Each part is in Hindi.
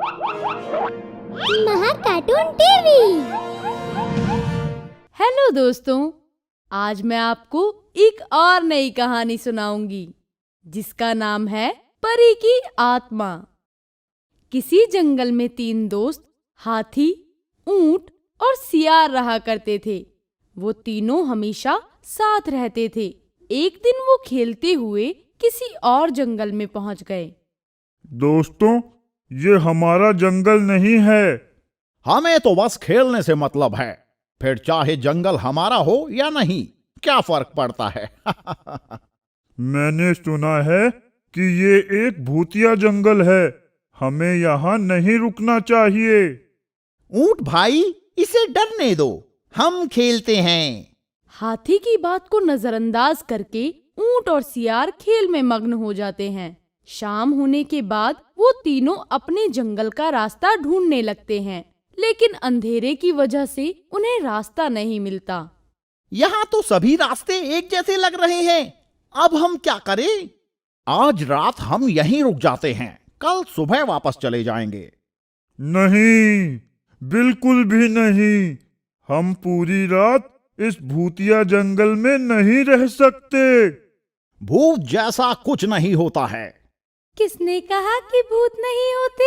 महा कार्टून टीवी। हेलो दोस्तों, आज मैं आपको एक और नई कहानी सुनाऊंगी जिसका नाम है परी की आत्मा। किसी जंगल में 3 दोस्त हाथी, ऊंट और सियार रहा करते थे। वो तीनों हमेशा साथ रहते थे। एक दिन वो खेलते हुए किसी और जंगल में पहुंच गए। दोस्तों, ये हमारा जंगल नहीं है। हमें तो बस खेलने से मतलब है, फिर चाहे जंगल हमारा हो या नहीं, क्या फर्क पड़ता है। मैंने सुना है कि ये एक भूतिया जंगल है, हमें यहाँ नहीं रुकना चाहिए। ऊंट भाई, इसे डरने दो, हम खेलते हैं। हाथी की बात को नजरअंदाज करके ऊंट और सियार खेल में मग्न हो जाते हैं। शाम होने के बाद वो तीनों अपने जंगल का रास्ता ढूंढने लगते हैं, लेकिन अंधेरे की वजह से उन्हें रास्ता नहीं मिलता। यहाँ तो सभी रास्ते एक जैसे लग रहे हैं, अब हम क्या करें? आज रात हम यहीं रुक जाते हैं, कल सुबह वापस चले जाएंगे। नहीं, बिल्कुल भी नहीं। हम पूरी रात इस भूतिया जंगल में नहीं रह सकते। भूत जैसा कुछ नहीं होता है। किसने कहा कि भूत नहीं होते?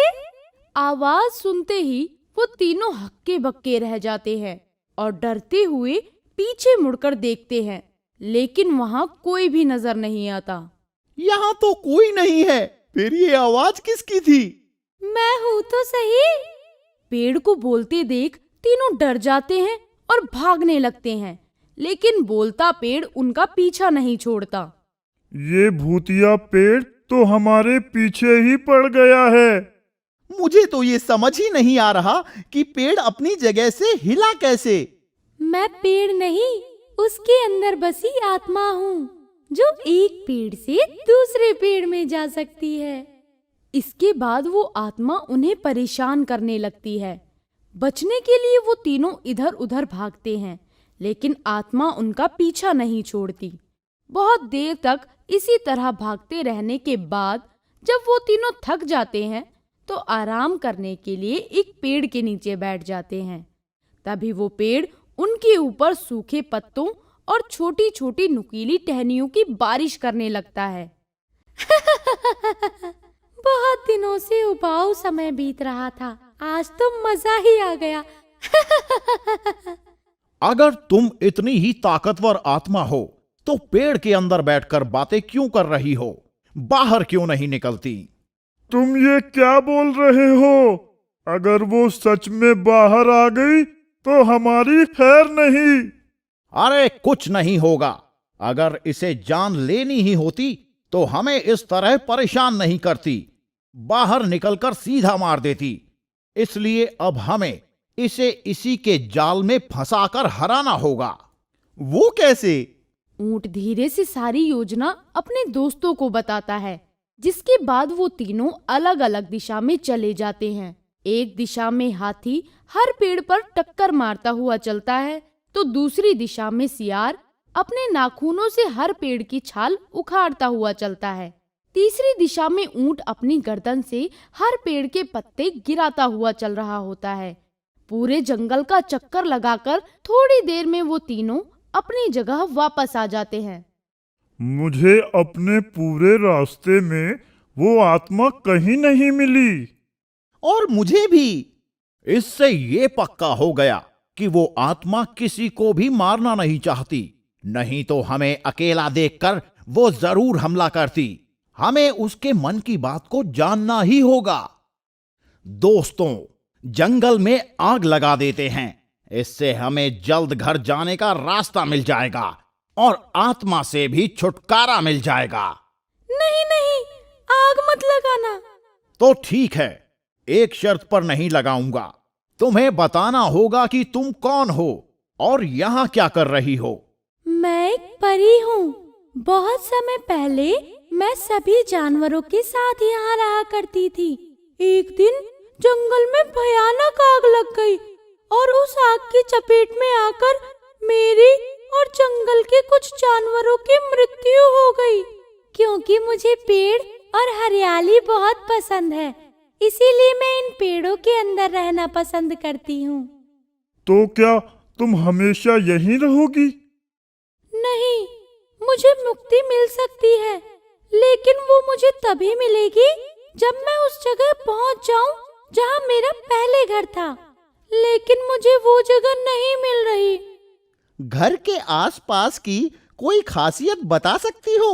आवाज सुनते ही वो तीनों हक्के बक्के रह जाते हैं और डरते हुए पीछे मुड़कर देखते हैं, लेकिन वहाँ कोई भी नजर नहीं आता। यहाँ तो कोई नहीं है, फिर ये आवाज किसकी थी? मैं हूँ तो सही। पेड़ को बोलते देख तीनों डर जाते हैं और भागने लगते हैं, लेकिन बोलता पेड़ उनका पीछा नहीं छोड़ता। ये भूतिया पेड़ तो हमारे पीछे ही पड़ गया है। मुझे तो ये समझ ही नहीं आ रहा कि पेड़ अपनी जगह से हिला कैसे। मैं पेड़ नहीं, उसके अंदर बसी आत्मा हूँ जो एक पेड़ से दूसरे पेड़ में जा सकती है। इसके बाद वो आत्मा उन्हें परेशान करने लगती है। बचने के लिए वो तीनों इधर उधर भागते हैं, लेकिन आत्मा उनका पीछा नहीं छोड़ती। बहुत देर तक इसी तरह भागते रहने के बाद जब वो तीनों थक जाते हैं तो आराम करने के लिए एक पेड़ के नीचे बैठ जाते हैं। तभी वो पेड़ उनके ऊपर सूखे पत्तों और छोटी छोटी नुकीली टहनियों की बारिश करने लगता है। बहुत दिनों से उबाऊ समय बीत रहा था, आज तो मजा ही आ गया। अगर तुम इतनी ही ताकतवर आत्मा हो तो पेड़ के अंदर बैठकर बातें क्यों कर रही हो? बाहर क्यों नहीं निकलती? तुम ये क्या बोल रहे हो? अगर वो सच में बाहर आ गई तो हमारी खैर नहीं। अरे कुछ नहीं होगा। अगर इसे जान लेनी ही होती तो हमें इस तरह परेशान नहीं करती, बाहर निकलकर सीधा मार देती। इसलिए अब हमें इसे इसी के जाल में फंसाकर हराना होगा। वो कैसे? ऊंट धीरे से सारी योजना अपने दोस्तों को बताता है, जिसके बाद वो तीनों अलग अलग दिशा में चले जाते हैं। एक दिशा में हाथी हर पेड़ पर टक्कर मारता हुआ चलता है, तो दूसरी दिशा में सियार अपने नाखूनों से हर पेड़ की छाल उखाड़ता हुआ चलता है। तीसरी दिशा में ऊंट अपनी गर्दन से हर पेड़ के पत्ते गिराता हुआ चल रहा होता है। पूरे जंगल का चक्कर लगाकर थोड़ी देर में वो तीनों अपनी जगह वापस आ जाते हैं। मुझे अपने पूरे रास्ते में वो आत्मा कहीं नहीं मिली। और मुझे भी। इससे ये पक्का हो गया कि वो आत्मा किसी को भी मारना नहीं चाहती, नहीं तो हमें अकेला देखकर वो जरूर हमला करती। हमें उसके मन की बात को जानना ही होगा। दोस्तों, जंगल में आग लगा देते हैं, इससे हमें जल्द घर जाने का रास्ता मिल जाएगा और आत्मा से भी छुटकारा मिल जाएगा। नहीं नहीं, आग मत लगाना। तो ठीक है, एक शर्त पर नहीं लगाऊंगा। तुम्हें बताना होगा कि तुम कौन हो और यहाँ क्या कर रही हो। मैं एक परी हूँ। बहुत समय पहले मैं सभी जानवरों के साथ यहाँ रहा करती थी। एक दिन जंगल में भयानक आग लग गई और उस आग की चपेट में आकर मेरी और जंगल के कुछ जानवरों की मृत्यु हो गई। क्योंकि मुझे पेड़ और हरियाली बहुत पसंद है, इसीलिए मैं इन पेड़ों के अंदर रहना पसंद करती हूँ। तो क्या तुम हमेशा यहीं रहोगी? नहीं, मुझे मुक्ति मिल सकती है, लेकिन वो मुझे तभी मिलेगी जब मैं उस जगह पहुंच जाऊं जहां मेरा पहले घर था। लेकिन मुझे वो जगह नहीं मिल रही। घर के आसपास की कोई खासियत बता सकती हो?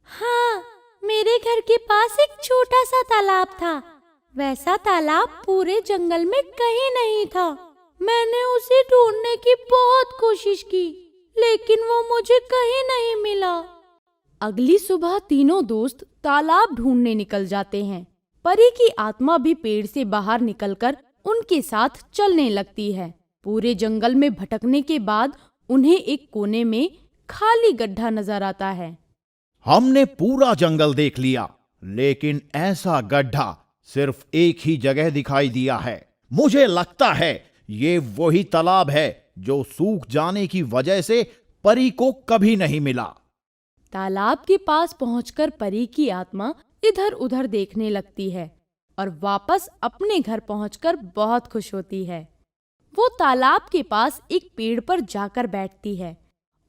हाँ, मेरे घर के पास एक छोटा सा तालाब था। वैसा तालाब पूरे जंगल में कहीं नहीं था। मैंने उसे ढूंढने की बहुत कोशिश की, लेकिन वो मुझे कहीं नहीं मिला। अगली सुबह तीनों दोस्त तालाब ढूंढने निकल जाते हैं। परी की आत्मा भी पेड़ से बाहर निकलकर उनके साथ चलने लगती है। पूरे जंगल में भटकने के बाद उन्हें एक कोने में खाली गड्ढा नजर आता है। हमने पूरा जंगल देख लिया, लेकिन ऐसा गड्ढा सिर्फ एक ही जगह दिखाई दिया है। मुझे लगता है ये वही तालाब है जो सूख जाने की वजह से परी को कभी नहीं मिला। तालाब के पास पहुंचकर परी की आत्मा इधर उधर देखने लगती है और वापस अपने घर पहुंचकर बहुत खुश होती है। वो तालाब के पास एक पेड़ पर जाकर बैठती है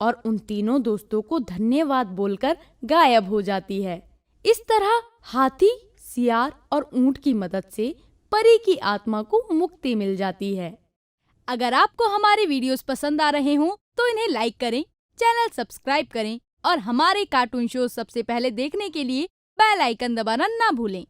और उन तीनों दोस्तों को धन्यवाद बोलकर गायब हो जाती है। इस तरह हाथी, सियार और ऊंट की मदद से परी की आत्मा को मुक्ति मिल जाती है। अगर आपको हमारे वीडियोस पसंद आ रहे हों तो इन्हें लाइक करें, चैनल सब्सक्राइब करें और हमारे कार्टून शो सबसे पहले देखने के लिए बेल आइकन दबाना ना भूलें।